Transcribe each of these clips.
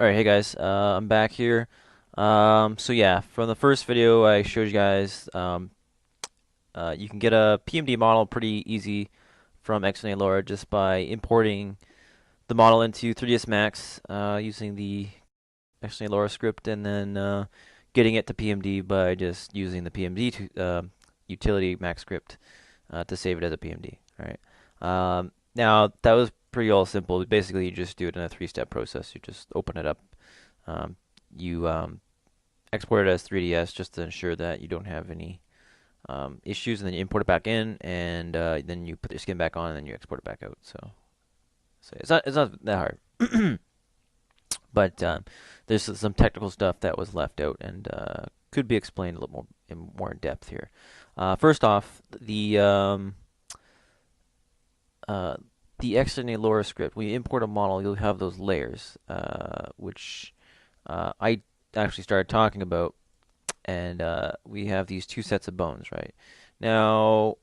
Alright, hey guys, I'm back here. So yeah, from the first video I showed you guys, you can get a PMD model pretty easy from Xnalara just by importing the model into 3ds Max using the Xnalara script and then getting it to PMD by just using the PMD utility Max script to save it as a PMD. Alright. Now that was pretty all simple. Basically, you just do it in a three-step process. You just open it up. Um, you export it as 3ds just to ensure that you don't have any issues, and then you import it back in, and then you put your skin back on, and then you export it back out. So it's not that hard, but there's some technical stuff that was left out and could be explained a little more in depth here. First off, uh, the Xnalara script. When you import a model, you'll have those layers, which I actually started talking about, and we have these two sets of bones, right? Now,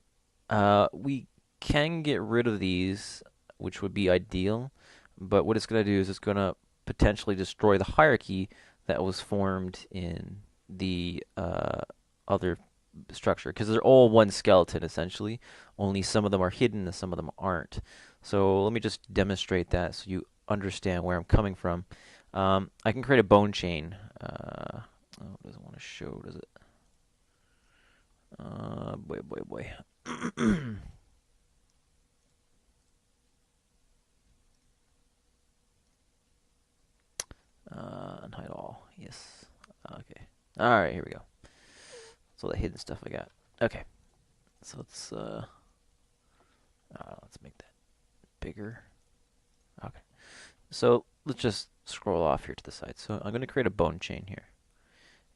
we can get rid of these, which would be ideal, but what it's going to do is it's going to potentially destroy the hierarchy that was formed in the other structure, because they're all one skeleton essentially, only some of them are hidden and some of them aren't. So let me just demonstrate that so you understand where I'm coming from. I can create a bone chain. Oh, it doesn't want to show, does it? Boy. Unhide all. Yes. Okay. All right. Here we go. That's all the hidden stuff I got. Okay. So let's make that bigger. Okay. So let's just scroll off here to the side. So I'm going to create a bone chain here.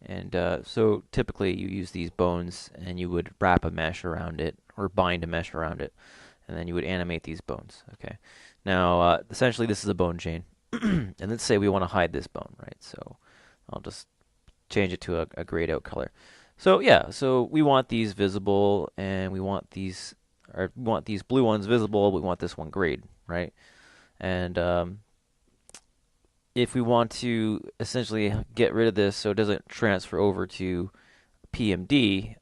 And so typically you use these bones and you would wrap a mesh around it or bind a mesh around it, and then you would animate these bones. Okay. Now, essentially, this is a bone chain, and let's say we want to hide this bone, right? So I'll just change it to a grayed out color. So yeah, so we want these visible, and we want these blue ones visible. We want this one grayed, right? And if we want to essentially get rid of this so it doesn't transfer over to PMD,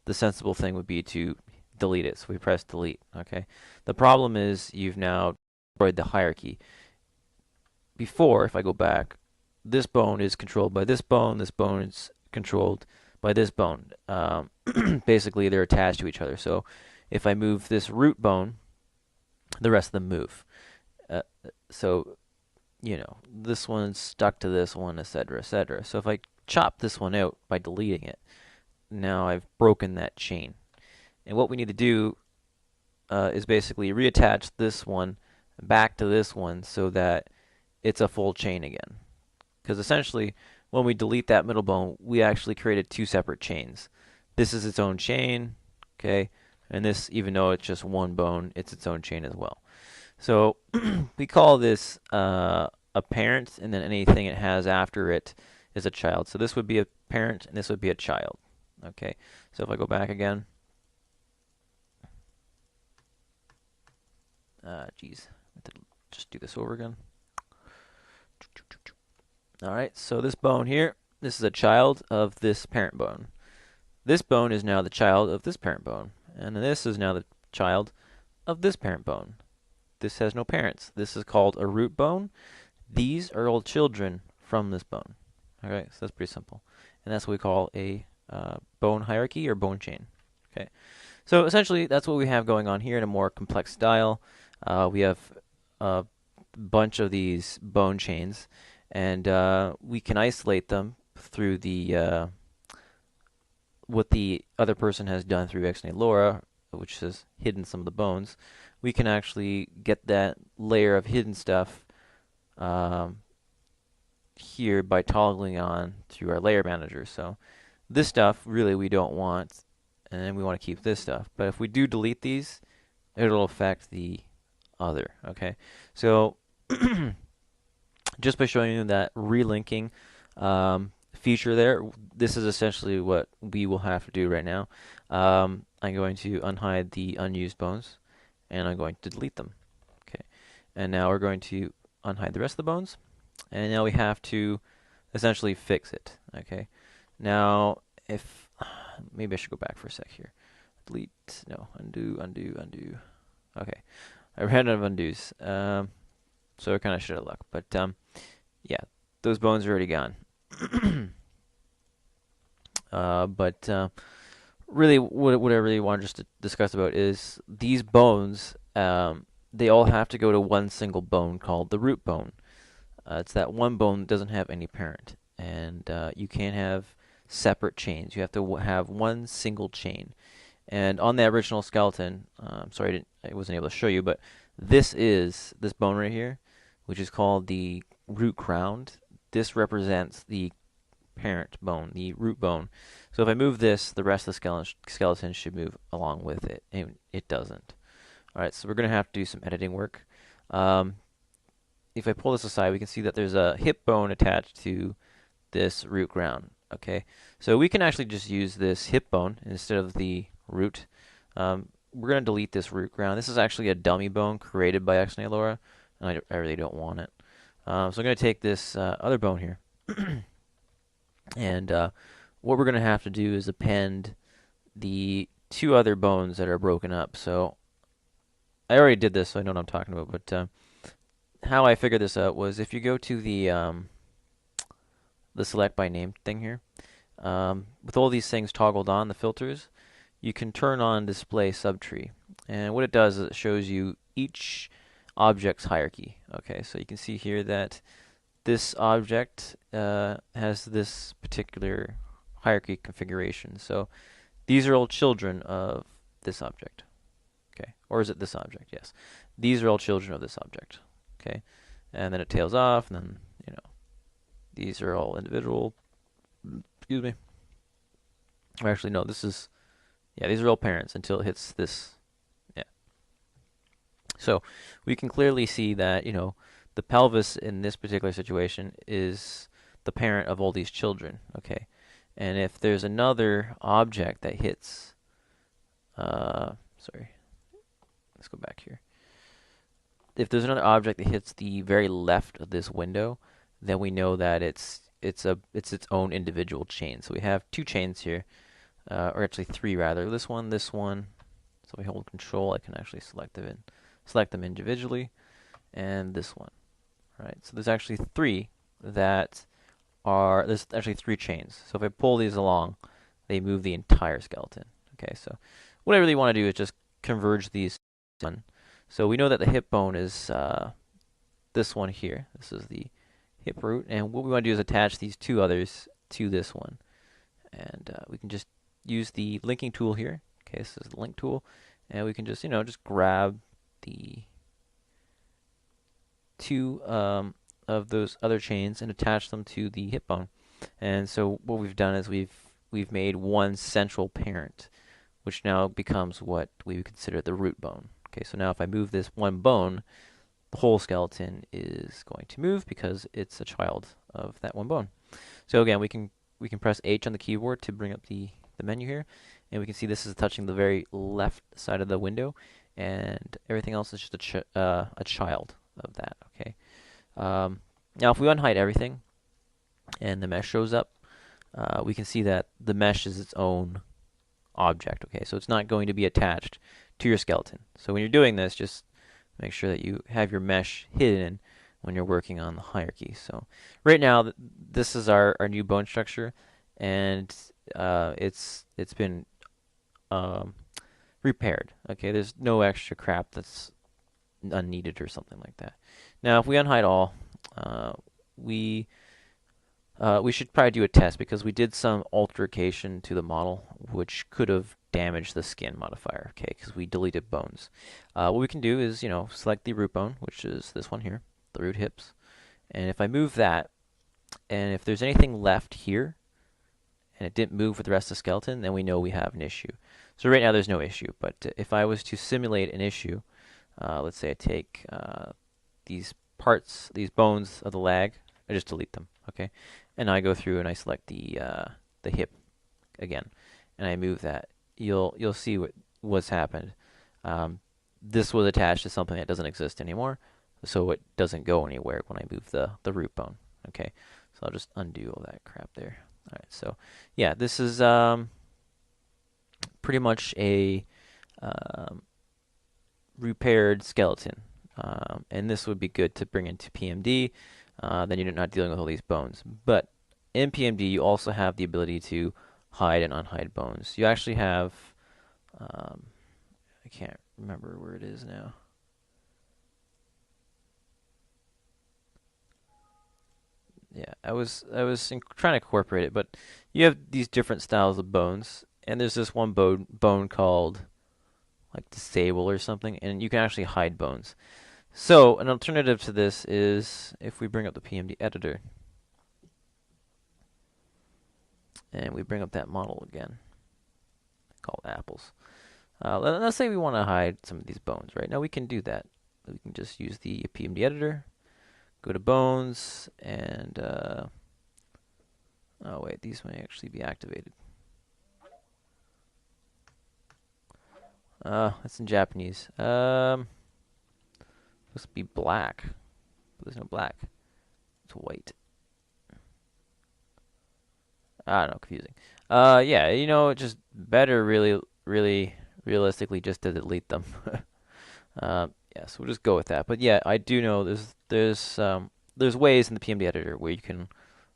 the sensible thing would be to delete it. So we press delete. Okay. The problem is you've now destroyed the hierarchy. Before, if I go back, this bone is controlled by this bone. This bone is controlled by this bone. Basically, they're attached to each other. So if I move this root bone, the rest of them move. So this one's stuck to this one, etc., etc. So if I chop this one out by deleting it, now I've broken that chain. And what we need to do is basically reattach this one back to this one so that it's a full chain again. Because essentially, when we delete that middle bone, we actually created two separate chains. This is its own chain, okay? And this, even though it's just one bone, it's its own chain as well. So we call this a parent, and then anything it has after it is a child. So this would be a parent, and this would be a child. Okay, so if I go back again, geez, I have to just do this over again. All right, so this bone here, this is a child of this parent bone. This bone is now the child of this parent bone, and this is now the child of this parent bone. This has no parents. This is called a root bone. These are all children from this bone. Okay, so that's pretty simple. And that's what we call a bone hierarchy or bone chain. Okay, so essentially that's what we have going on here in a more complex style. We have a bunch of these bone chains, and we can isolate them through the what the other person has done through Xnalara, which has hidden some of the bones. We can actually get that layer of hidden stuff um, here by toggling on through our layer manager. So this stuff really we don't want, and then we want to keep this stuff. But if we do delete these, it'll affect the other. Okay, so just by showing you that relinking feature there, this is essentially what we will have to do right now. I'm going to unhide the unused bones, and I'm going to delete them. Okay, and now we're going to unhide the rest of the bones, and now we have to essentially fix it. Okay. Now, if maybe I should go back for a sec here. Delete. No. Undo. Undo. Undo. Okay. I ran out of undos. So I kind of should have luck. But yeah, those bones are already gone. But really, what I really wanted just to discuss about is these bones. They all have to go to one single bone called the root bone. It's that one bone that doesn't have any parent, and you can't have separate chains. You have to have one single chain. And on the original skeleton, sorry I wasn't able to show you, but this bone right here, which is called the root ground. This represents the parent bone, the root bone. So if I move this, the rest of the skeleton should move along with it, and it doesn't. All right, so we're going to have to do some editing work. If I pull this aside, we can see that there's a hip bone attached to this root ground. Okay, so we can actually just use this hip bone instead of the root. We're going to delete this root ground. This is actually a dummy bone created by Xnalara, and I really don't want it. So I'm going to take this other bone here, and what we're going to have to do is append the two other bones that are broken up. So I already did this, so I know what I'm talking about, but how I figured this out was if you go to the select by name thing here, with all these things toggled on, the filters, you can turn on display subtree. And what it does is it shows you each object's hierarchy. Okay, so you can see here that this object has this particular hierarchy configuration. So these are all children of this object. Okay, or is it this object? Yes. These are all children of this object. Okay, and then it tails off, and then, these are all individual. Excuse me. Or actually, no, these are all parents until it hits this. Yeah. So we can clearly see that, the pelvis in this particular situation is the parent of all these children. Okay, and if there's another object that hits, sorry, let's go back here. If there's another object that hits the very left of this window, then we know that it's its own individual chain. So we have two chains here, or actually three rather. This one. So if I hold Control, I can actually select them individually, and this one. Right. So there's actually three there's actually three chains. So if I pull these along, they move the entire skeleton. Okay. So what I really want to do is just converge these one. So we know that the hip bone is this one here. This is the hip root, and what we want to do is attach these two others to this one. And we can just use the linking tool here. Okay, this is the link tool, and we can just grab the two of those other chains and attach them to the hip bone. And so what we've done is we've made one central parent, which now becomes what we would consider the root bone. Okay, so now if I move this one bone, the whole skeleton is going to move because it's a child of that one bone. So again, we can press H on the keyboard to bring up the menu here, and we can see this is touching the very left side of the window, and everything else is just a child of that. Okay. Now if we unhide everything and the mesh shows up, we can see that the mesh is its own object. Okay, so it's not going to be attached to your skeleton. So when you're doing this, just make sure that you have your mesh hidden when you're working on the hierarchy. So right now, this is our new bone structure, and it's been repaired. Okay, there's no extra crap that's unneeded or something like that. Now, if we unhide all, we should probably do a test because we did some altercation to the model, which could have damaged the skin modifier. Okay, because we deleted bones. What we can do is, select the root bone, which is this one here, the root hips, and if I move that, and if there's anything left here, and it didn't move with the rest of the skeleton, then we know we have an issue. So right now there's no issue, but if I was to simulate an issue, let's say I take these parts, these bones of the leg, I just delete them. Okay, and I go through and I select the hip again, and I move that. You'll see what's happened. This was attached to something that doesn't exist anymore. so it doesn't go anywhere when I move the root bone. Okay, so I'll just undo all that crap there. All right, so yeah, this is pretty much a repaired skeleton, and this would be good to bring into PMD. Then you're not dealing with all these bones. But in PMD, you also have the ability to hide and unhide bones. You actually have, I can't remember where it is now. Yeah, I was trying to incorporate it, but you have these different styles of bones, and there's this one bone called like disable or something, and you can actually hide bones. So an alternative to this is if we bring up the PMD editor and we bring up that model again called apples. Let's say we want to hide some of these bones, right? Now we can do that. We can just use the PMD editor, go to bones, and oh wait, these may actually be activated. That's in Japanese. Supposed to be black, but there's no black. It's white. I don't know, confusing. Yeah, you know, just better really realistically just to delete them. Yeah, so we'll just go with that. But yeah, I do know there's ways in the PMD editor where you can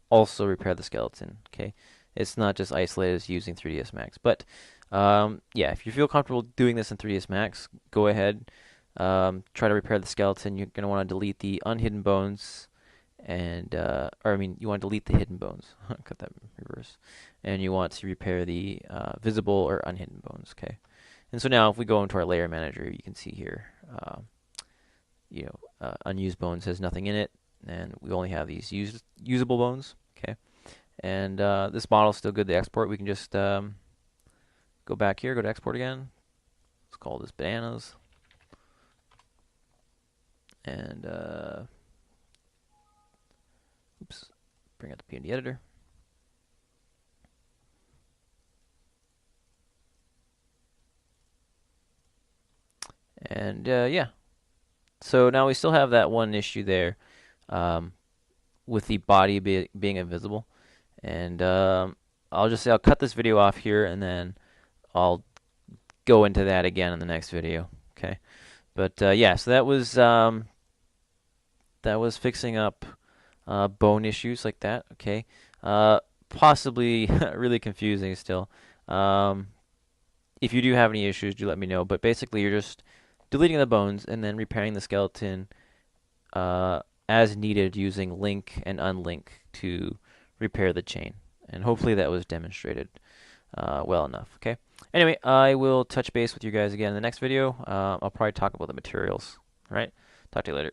also repair the skeleton. Okay, it's not just isolated as using 3ds Max. But yeah, if you feel comfortable doing this in 3ds Max, go ahead. Try to repair the skeleton. You're gonna want to delete the unhidden bones, and or I mean, you want to delete the hidden bones. Cut that in reverse, and you want to repair the visible or unhidden bones. Okay, and so now if we go into our layer manager, you can see here, you know, unused bones has nothing in it, and we only have these usable bones. Okay, and this model is still good to export. We can just go back here, go to export again. Let's call this bananas, and oops, bring out the PMD editor. And yeah, so now we still have that one issue there with the body being invisible. And I'll just say I'll cut this video off here, and then I'll go into that again in the next video. Okay, but yeah, so that was fixing up bone issues like that. Okay, possibly really confusing still. If you do have any issues, do let me know. But basically, you're just deleting the bones and then repairing the skeleton as needed using link and unlink to repair the chain. And hopefully that was demonstrated well enough. Okay. Anyway, I will touch base with you guys again in the next video. I'll probably talk about the materials. All right. Talk to you later.